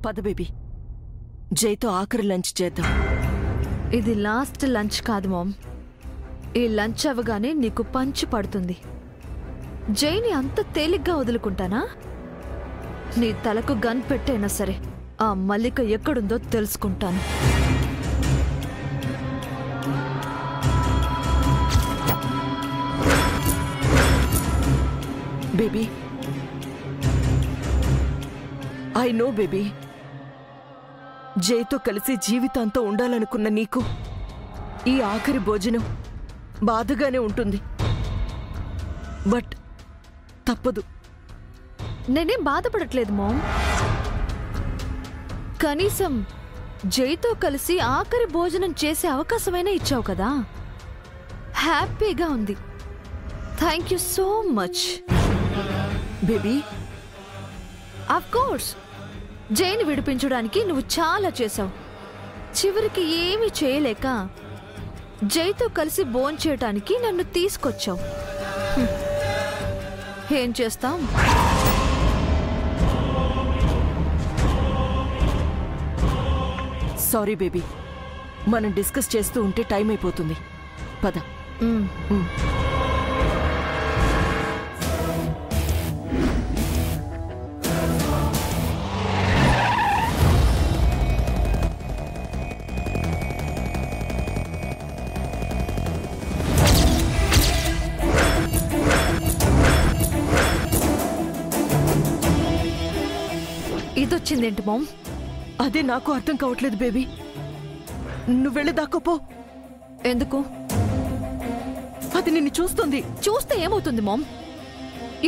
పద బేబీ, జైతో ఆఖరి లంచ్ చేద్దాం. ఇది లాస్ట్ లంచ్ కాదు మామ్. ఈ లంచ్ అవగానే నీకు పంచి పడుతుంది. జైని అంత తేలిగ్గా వదులుకుంటానా? నీ తలకు గన్ పెట్టైనా సరే ఆ మల్లిక ఎక్కడుందో తెలుసుకుంటాను. బేబీ, ఐ నో బేబీ, జైతో కలిసి జీవితాంతం ఉండాలనుకున్న నీకు ఈ ఆఖరి భోజనం బాధగానే ఉంటుంది. బట్ తప్పదు. నేనేం బాధపడట్లేదు మామ్. కనీసం జైతో కలిసి ఆఖరి భోజనం చేసే అవకాశమైనా ఇచ్చావు కదా, హ్యాపీగా ఉంది. Thank you so much baby. Of course, జైని విడిపించడానికి నువ్వు చాలా చేశావు. చివరికి ఏమీ చేయలేక జైతో కలిసి భోంచేయటానికి నన్ను తీసుకొచ్చావు. ఏం చేస్తాం? సారీ బేబీ, మనం డిస్కస్ చేస్తూ ఉంటే టైం అయిపోతుంది. పద. ఇదొచ్చిందేంటి మామ్? అదే నాకు అర్థం కావట్లేదు బేబీ. నువ్వు వెళ్ళి దాక్కోపో. ఎందుకు? అది నిన్ను చూస్తుంది. చూస్తే ఏమవుతుంది మామ్?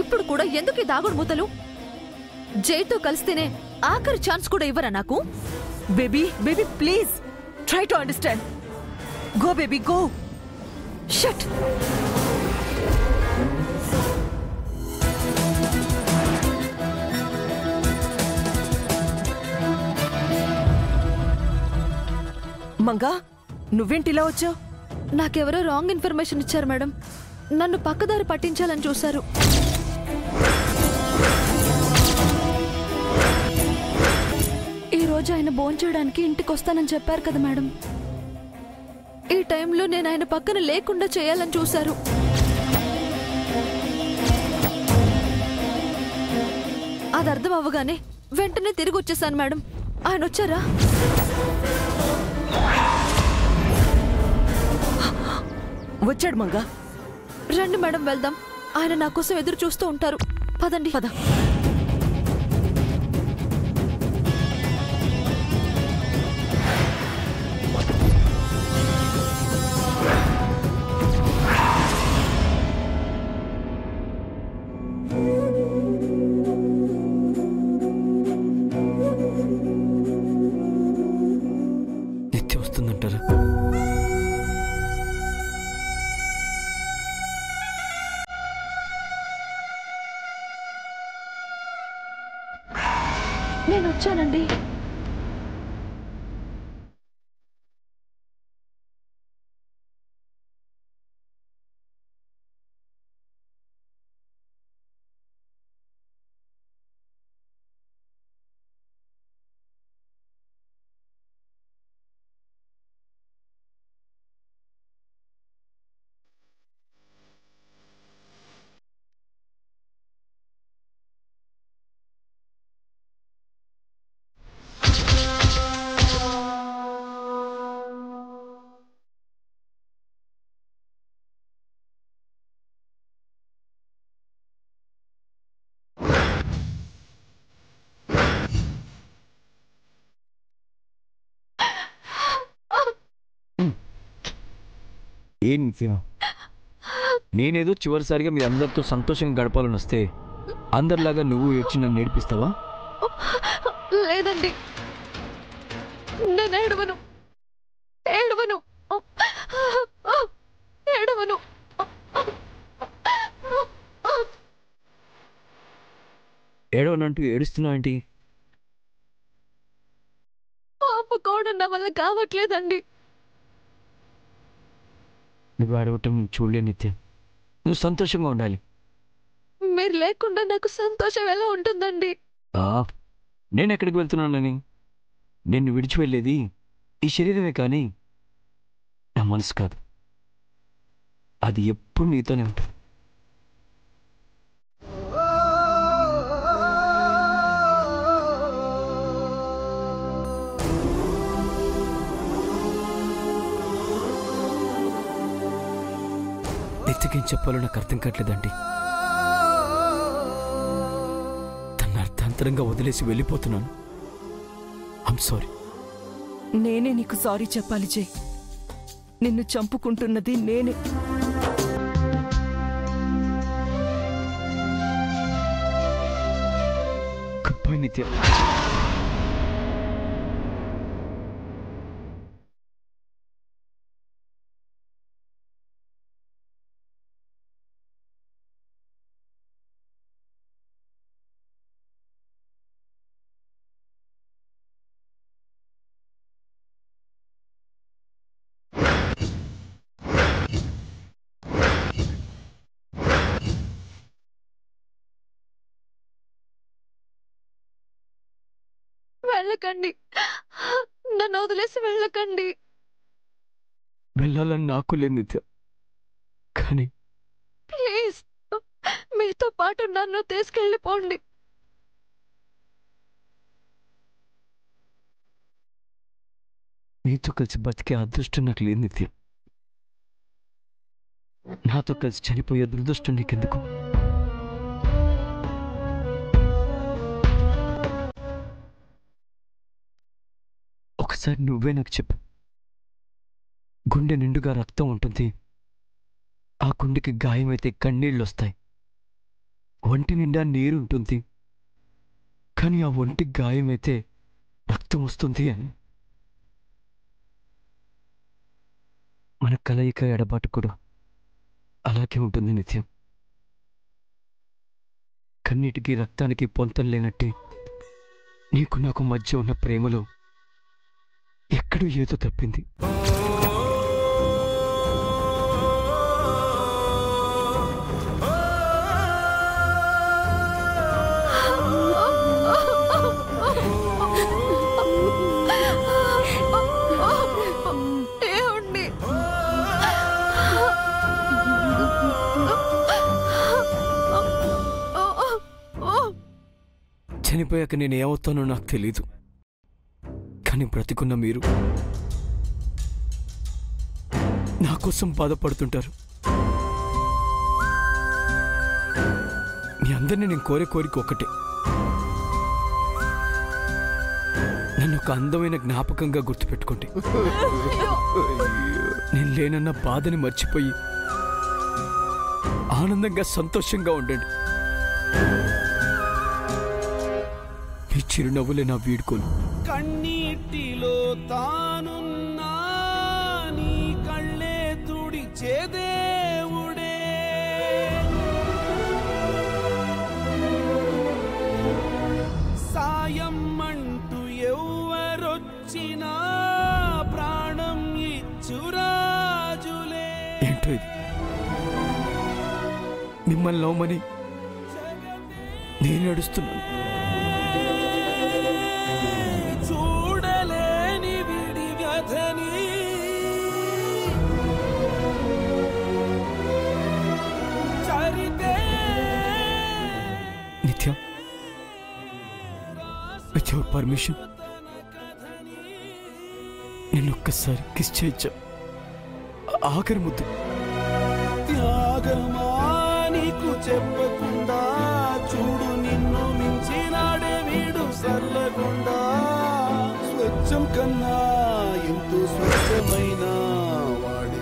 ఇప్పుడు కూడా ఎందుకు ఈ దాగుడు మూతలు? జైతో కలిస్తేనే ఆఖరి ఛాన్స్ కూడా ఇవ్వరా నాకు? Baby, baby please try to understand. Go baby, go. Shut. Manga, నువ్వేంటి ఇలా వచ్చావు? నాకెవరో రాంగ్ ఇన్ఫర్మేషన్ ఇచ్చారు మేడం. నన్ను పక్కదారి పట్టించాలని చూశారు. ఈ రోజు ఆయన భోంచేయడానికి ఇంటికి వస్తానని చెప్పారు కదా మేడం. ఈ టైంలో నేను ఆయన పక్కన లేకుండా చేయాలని చూశారు. అది అర్థం అవ్వగానే వెంటనే తిరిగి వచ్చేసాను మేడం. ఆయన వచ్చారా? వచ్చాడు మంగా. రండి మేడం, వెళ్దాం. ఆయన నా కోసం ఎదురు చూస్తూ ఉంటారు. పదండి. పద. నిత్య వస్తుందంటారా? నేను వచ్చానండి. నేనేదో చివరిసారిగా మీ అందరితో సంతోషంగా గడపాలని వస్తే అందరిలాగా నువ్వు ఏడ్చి నన్ను నేర్పిస్తావా? లేదండి, నేను ఏడవను. ఏడవను. ఏడవను. ఏడవనంటూ ఏడుస్తున్నావు ఏంటి? ఆపుకోవడం నా వల్ల కావట్లేదండి. నువ్వు అడగటం చూడలే నిత్య. నువ్వు సంతోషంగా ఉండాలి. మీరు లేకుండా నాకు సంతోషం ఎలా ఉంటుందండి? నేను ఎక్కడికి వెళ్తున్నానని? నిన్ను విడిచి వెళ్ళేది ఈ శరీరమే కానీ నా మనసు కాదు. అది ఎప్పుడు నీతోనే ఉంటుంది. నిత్యకేం చెప్పాలో నాకు అర్థం కావట్లేదండి. తన అర్థాంతరంగా వదిలేసి వెళ్ళిపోతున్నాను. I'm sorry. నేనే నీకు సారీ చెప్పాలి జై. నిన్ను చంపుకుంటున్నది నేనే. గుడ్ బై నిత్య. వెళ్ళకండి, నన్ను వదిలేసి వెళ్ళకండి. వెళ్ళాలని నాకు లేదు నిత్య, కానీ ప్లీజ్ మీతో పాటు నన్ను తీసుకెళ్ళిపోండి. నీతో కలిసి బతికే అదృష్టం నాకు లేదు నిత్య. నాతో కలిసి చనిపోయే దురదృష్టం నీకెందుకు? ఒకసారి నువ్వే నాకు చెప్పు. గుండె నిండుగా రక్తం ఉంటుంది, ఆ గుండెకి గాయమైతే కన్నీళ్ళు వస్తాయి. ఒంటి నిండా నీరు ఉంటుంది, కానీ ఆ ఒంటి గాయమైతే రక్తం వస్తుంది అని. మన కలయిక ఎడబాటు కూడా అలాగే ఉంటుంది నిత్యం. కన్నీటికి రక్తానికి పొంతం లేనట్టే నీకు నాకు మధ్య ఉన్న ప్రేమలో ఎక్కడో ఏదో తప్పింది. చనిపోయాక నేను ఏమవుతానో నాకు తెలీదు, కానీ బ్రతికున్న మీరు నా కోసం బాధపడుతుంటారు. మీ అందరినీ నేను కోరే కోరిక ఒకటే, నన్ను ఒక అందమైన జ్ఞాపకంగా గుర్తుపెట్టుకోండి. నేను లేనన్న బాధని మర్చిపోయి ఆనందంగా సంతోషంగా ఉండండి. మీ చిరునవ్వులే నా వీడుకోలు. కన్నీటిలో తానున్నా నీ కళ్ళే తుడిచే దేవుడే, సాయం అంటూ ఎవరొచ్చినా ప్రాణం ఇచ్చురాజులే. ఏంటో ఇది? మిమ్మల్ని నవ్వమని నేను నడుస్తున్నాను. చూడలేని విడి వ్యధని చరితే. నిత్య, విత్ యువర్ పర్మిషన్ నేను ఒక్కసారి కిస్ చేయొచ్చా? ఆఖరి ముద్దు. త్యాగమా నీకు చెప్పకుండా చూడు, నిన్ను మించినాడే వీడు సల్లగుండా. స్వచ్ఛం కన్నా ఎంతో స్వచ్ఛమైన వాడే.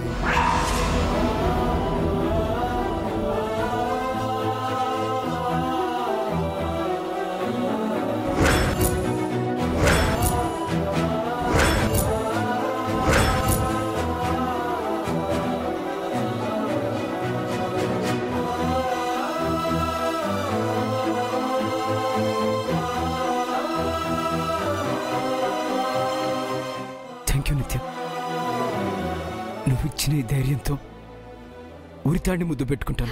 నిత్య, నువ్వు ఇచ్చిన ఈ ధైర్యంతో ఉరితాండి ముద్దు పెట్టుకుంటాను.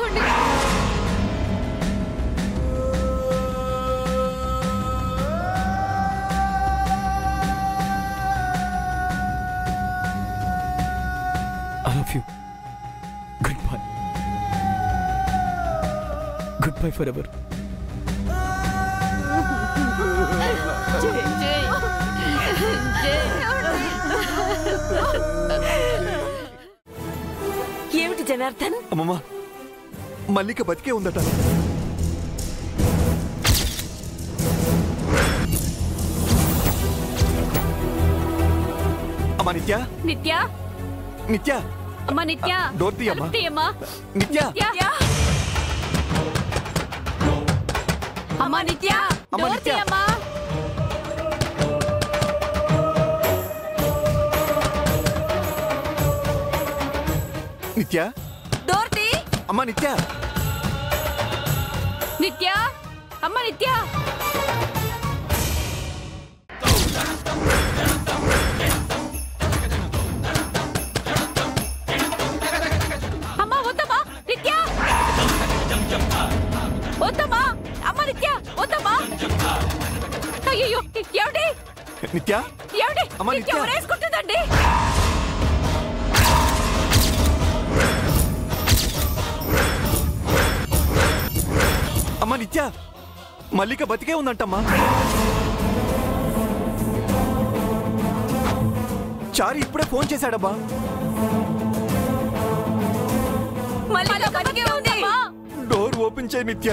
Good bye for ever. ఏమిటి జనార్దన్? అమ్మమ్మ, మల్లిక బతికే ఉందట. అమ్మా నిత్య, నిత్య, నిత్య, అమ్మా నిత్య, డోర్ తీయమ్మా. తీయమ్మా. నిత్య, అమ్మా నిత్య, అమ్మా డోర్ నిత్య. తీయమ్మా. నిత్య, డోర్ తీ. అమ్మా నిత్య. నిత్య, అమ్మా నిత్య. అమ్మా వద్దమ్మా నిత్య, వద్దమ్మా. అమ్మా నిత్య, వద్దమ్మా. అయ్యో ఏమిటి? నిత్య, ఏమిటి? అమ్మా నిత్య నిత్య. ఊరేసుకుంటుందండి. అమ్మా నిత్య, మల్లిక బతికే ఉందంటమ్మా. చారి ఇప్పుడే ఫోన్ చేశాడబ్బా. మల్లిక బతికే ఉంది. డోర్ ఓపెన్ చేయి నిత్య.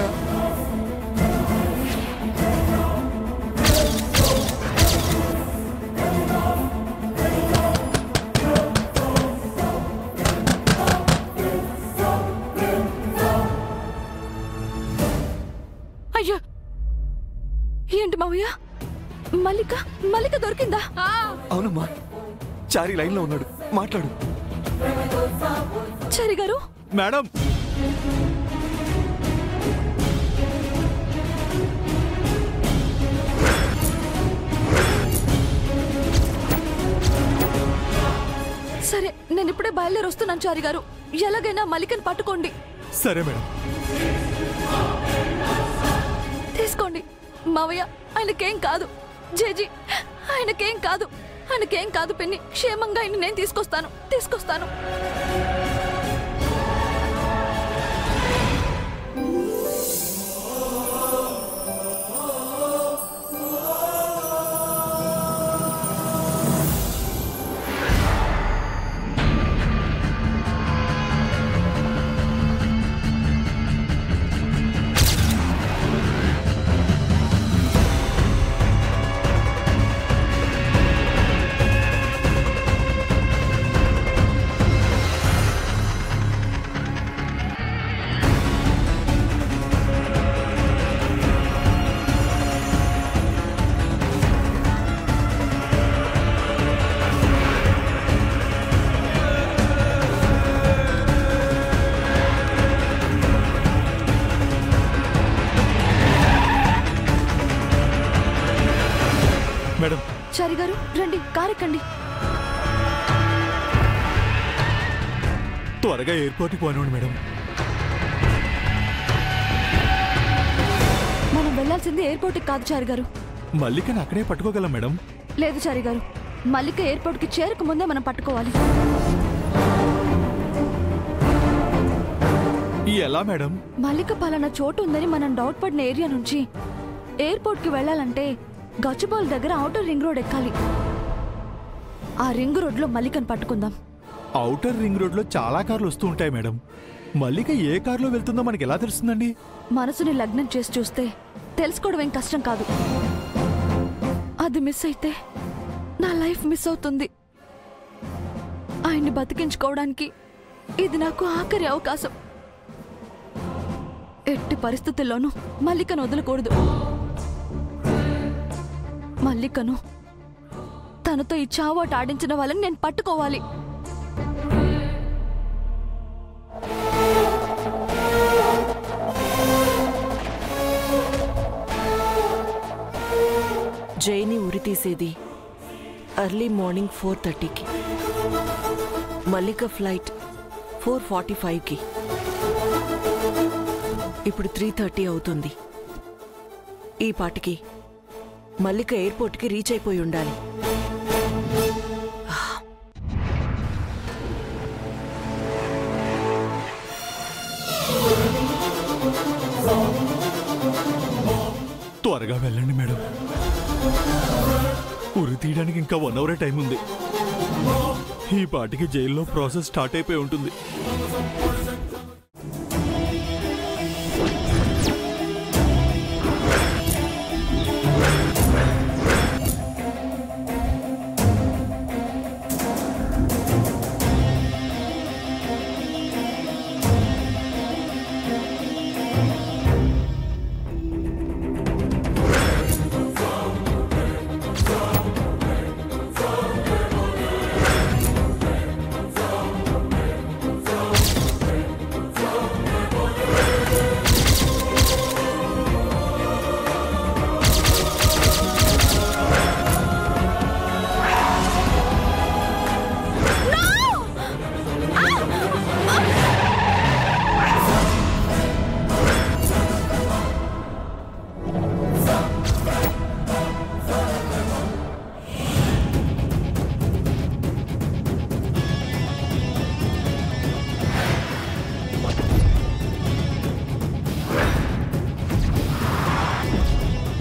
అయ్యో, ఏంటి మావయ్య? మల్లిక దొరికిందా? అవునమ్మా, చారి లైన్ లో ఉన్నాడు, మాట్లాడు. చారి గారు, మేడం, సరే నేను ఇప్పుడే బయలుదేరి వస్తున్నాను. చారి గారు, ఎలాగైనా మల్లికని పట్టుకోండి. సరే మేడం. తీసుకోండి మావయ్య, ఆయనకేం కాదు. జేజీ, ఆయనకేం కాదు, ఆయనకేం కాదు. పిన్ని, క్షేమంగా ఆయన నేను తీసుకొస్తాను. మేడం, చారి గారు, రండి, కారెక్కండి. త్వరగా ఎయిర్పోర్ట్కి పోనివ్వండి మేడం. మనం వెళ్లాల్సింది ఎయిర్పోర్ట్కి కాదు చారి గారు. మల్లికని అక్కడే పట్టుకోగలం మేడం. లేదు చారి గారు, మల్లిక ఎయిర్పోర్ట్కి చేరక ముందే మనం పట్టుకోవాలి. ఎలా మేడం? మల్లిక పలానా చోటు ఉందని మనం డౌట్ పడిన ఏరియా నుంచి ఎయిర్పోర్ట్కి వెళ్ళాలంటే గచ్చిబౌల్ దగ్గర ఔటర్ రింగ్ రోడ్ ఎక్కాలి. ఆ రింగ్ రోడ్లో మల్లికను పట్టుకుందాం. ఔటర్ రింగ్ రోడ్ లో చాలా కార్లు వస్తూ ఉంటాయి మేడం. మల్లిక ఏ కార్లో వెళ్తుందో మనకి ఎలా తెలుస్తుందండి? మనసుని లగ్నం చేసి చూస్తే తెలుసుకోవడం ఏం కష్టం కాదు. అది మిస్ అయితే నా లైఫ్ మిస్ అవుతుంది. ఆయన్ని బతికించుకోవడానికి ఇది నాకు ఆఖరి అవకాశం. ఎట్టి పరిస్థితుల్లోనూ మల్లికను వదలకూడదు. మల్లికను, తనతో ఈ చావాట ఆడించిన వాళ్ళని నేను పట్టుకోవాలి. జైని ఉరి తీసేది ఎర్లీ మార్నింగ్ 4:30కి, మల్లిక ఫ్లైట్ 4:45కి. ఇప్పుడు 3:30 అవుతుంది. ఈ పాటికి మల్లిక ఎయిర్పోర్ట్కి రీచ్ అయిపోయి ఉండాలి. Oh త్వరగా వెళ్ళండి మేడం. ఉరి తీయడానికి ఇంకా 1 అవర్ టైం ఉంది. ఈ పాటికి జైల్లో ప్రాసెస్ స్టార్ట్ అయిపోయి ఉంటుంది.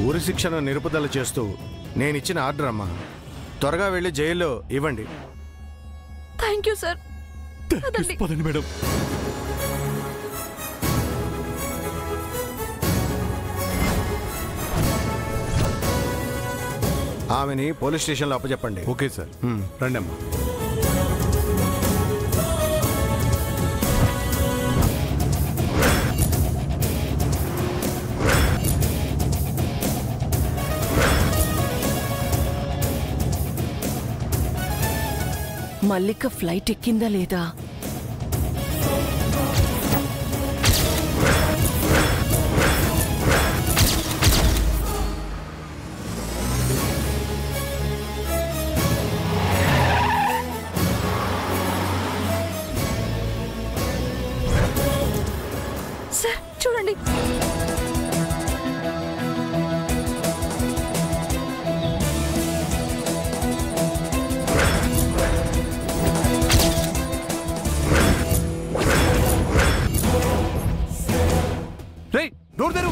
ఉరి శిక్షను నిలుపుదల చేస్తూ నేనిచ్చిన ఆర్డర్ అమ్మా. త్వరగా వెళ్ళి జైల్లో ఇవ్వండి. Thank you sir. పదండి మేడం. ఆమెని పోలీస్ స్టేషన్లో అప్పచెప్పండి. Okay sir. రండి అమ్మా. మల్లిక ఫ్లైట్ ఎక్కిందా లేదా? సార్ చూడండి. రేయ్, డోర్ తెరు.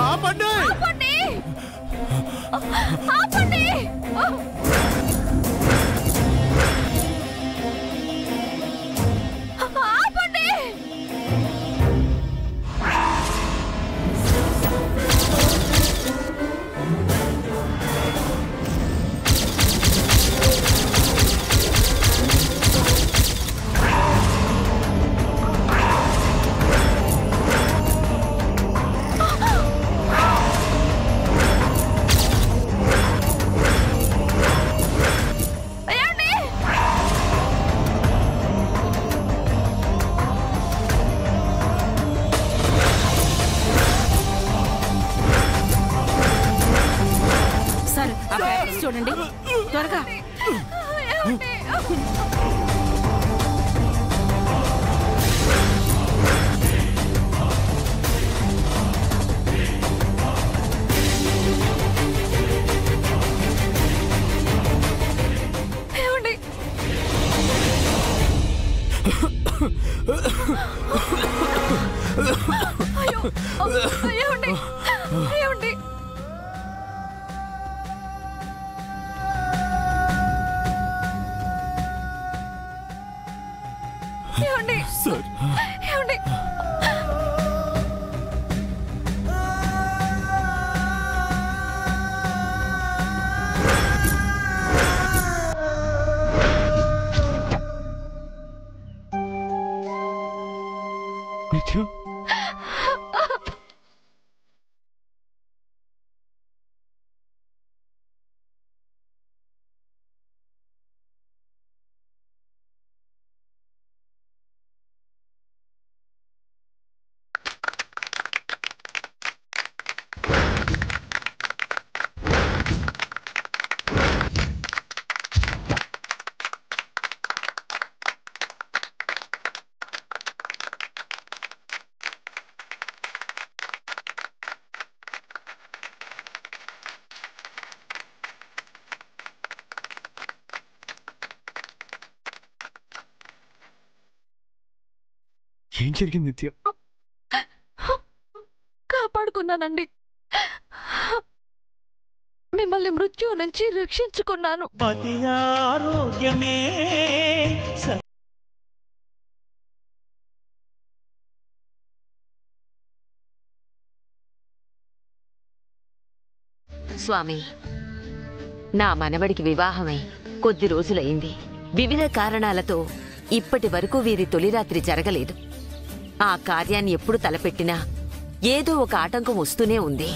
ఆపండి. ఆపండి! ఆపండి! ఆపండి! సార్ ఆ పేపర్స్ చూడండి త్వరగా. ఏమండి? ఏమండి? ఏమండి? సార్ ఏమండి? మృత్యు ఏం జరిగింది నిత్య? కాపాడుకున్నానండి. మిమ్మల్ని మృత్యు నుంచి రక్షించుకున్నాను. స్వామి, నా మనవడికి వివాహమై కొద్ది రోజులైంది. వివిధ కారణాలతో ఇప్పటి వరకు వీరి తొలిరాత్రి జరగలేదు. ఆ కార్యాన్ని ఎప్పుడు తలపెట్టినా ఏదో ఒక ఆటంకం వస్తూనే ఉంది.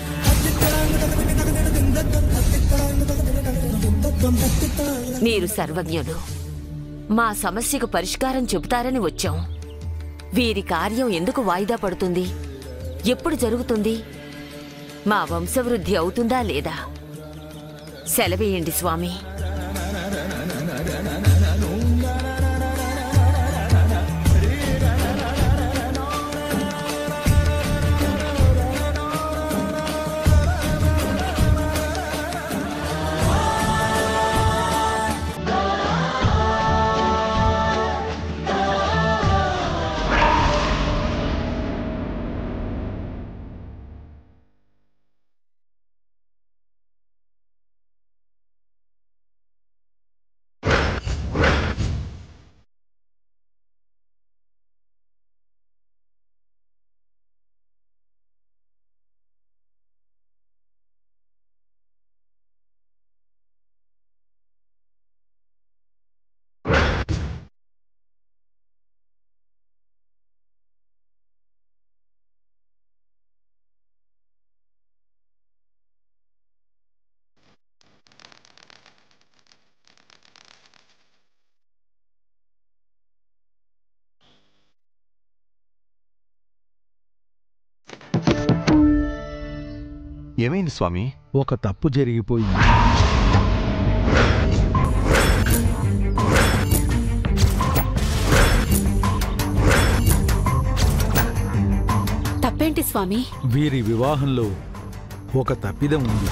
మీరు సర్వజ్ఞులు, మా సమస్యకు పరిష్కారం చెబుతారని వచ్చాం. వీరి కార్యం ఎందుకు వాయిదా పడుతుంది? ఎప్పుడు జరుగుతుంది? మా వంశవృద్ధి అవుతుందా లేదా? సెలవేయండి స్వామి. ఏమైంది స్వామి? ఒక తప్పు జరిగిపోయింది. తప్పేంటి స్వామి? వీరి వివాహంలో ఒక తప్పిదం ఉంది.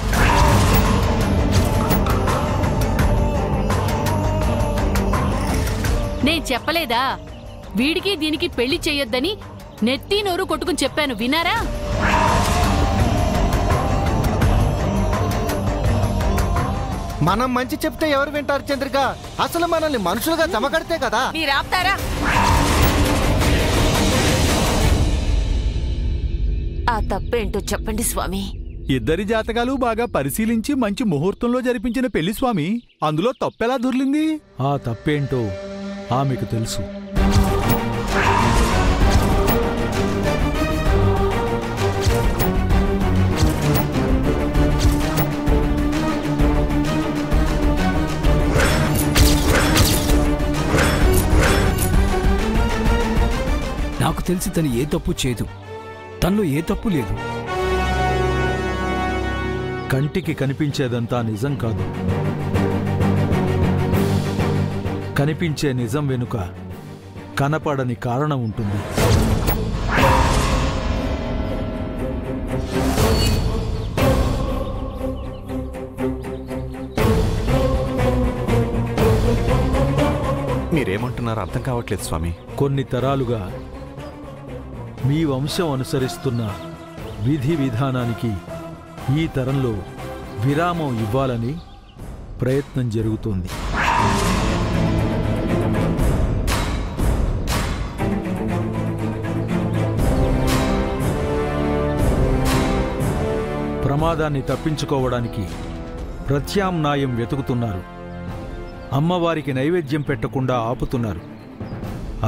నేను చెప్పలేదా వీడికి దీనికి పెళ్లి చెయ్యొద్దని? నెత్తి నోరు కొట్టుకుని చెప్పాను, వినారా? మనం మంచి చెప్తే ఎవరు వింటారు చంద్రిక? అసలు మనల్ని మనుషులుగా జమకడితే కదా. మీరు ఆపుతారా? ఆ తప్పేంటో చెప్పండి స్వామి. ఇద్దరి జాతకాలు బాగా పరిశీలించి మంచి ముహూర్తంలో జరిపించిన పెళ్లి స్వామి. అందులో తప్పెలా దొర్లింది? ఆ తప్పేంటో ఆమెకు తెలుసు. నాకు తెలిసి తను ఏ తప్పు చేయదు. తనలో ఏ తప్పు లేదు. కంటికి కనిపించేదంతా నిజం కాదు. కనిపించే నిజం వెనుక కనపడని కారణం ఉంటుంది. మీరేమంటున్నారో అర్థం కావట్లేదు స్వామి. కొన్ని తరాలుగా మీ వంశం అనుసరిస్తున్న విధి విధానానికి ఈ తరంలో విరామం ఇవ్వాలని ప్రయత్నం జరుగుతోంది. ప్రమాదాన్ని తప్పించుకోవడానికి ప్రత్యామ్నాయం వెతుకుతున్నారు. అమ్మవారికి నైవేద్యం పెట్టకుండా ఆపుతున్నారు.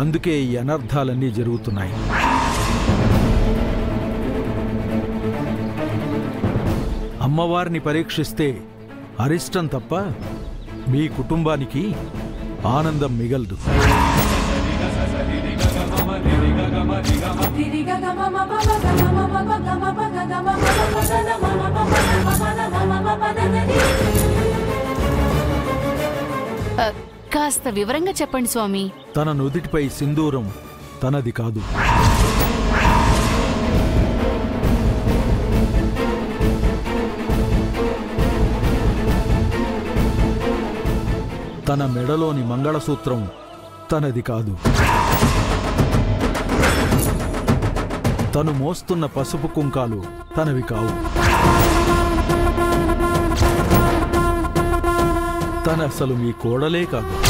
అందుకే ఈ అనర్థాలన్నీ జరుగుతున్నాయి. అమ్మవారిని పరీక్షిస్తే అరిష్టం తప్ప మీ కుటుంబానికి ఆనందం మిగలదు. కాస్త వివరంగా చెప్పండి స్వామి. తన నుదిటిపై సింధూరం తనది కాదు. తన మెడలోని మంగళసూత్రం తనది కాదు. తను మోస్తున్న పసుపు కుంకాలు తనవి కావు. తనసలు మీ కోడలే కాదు.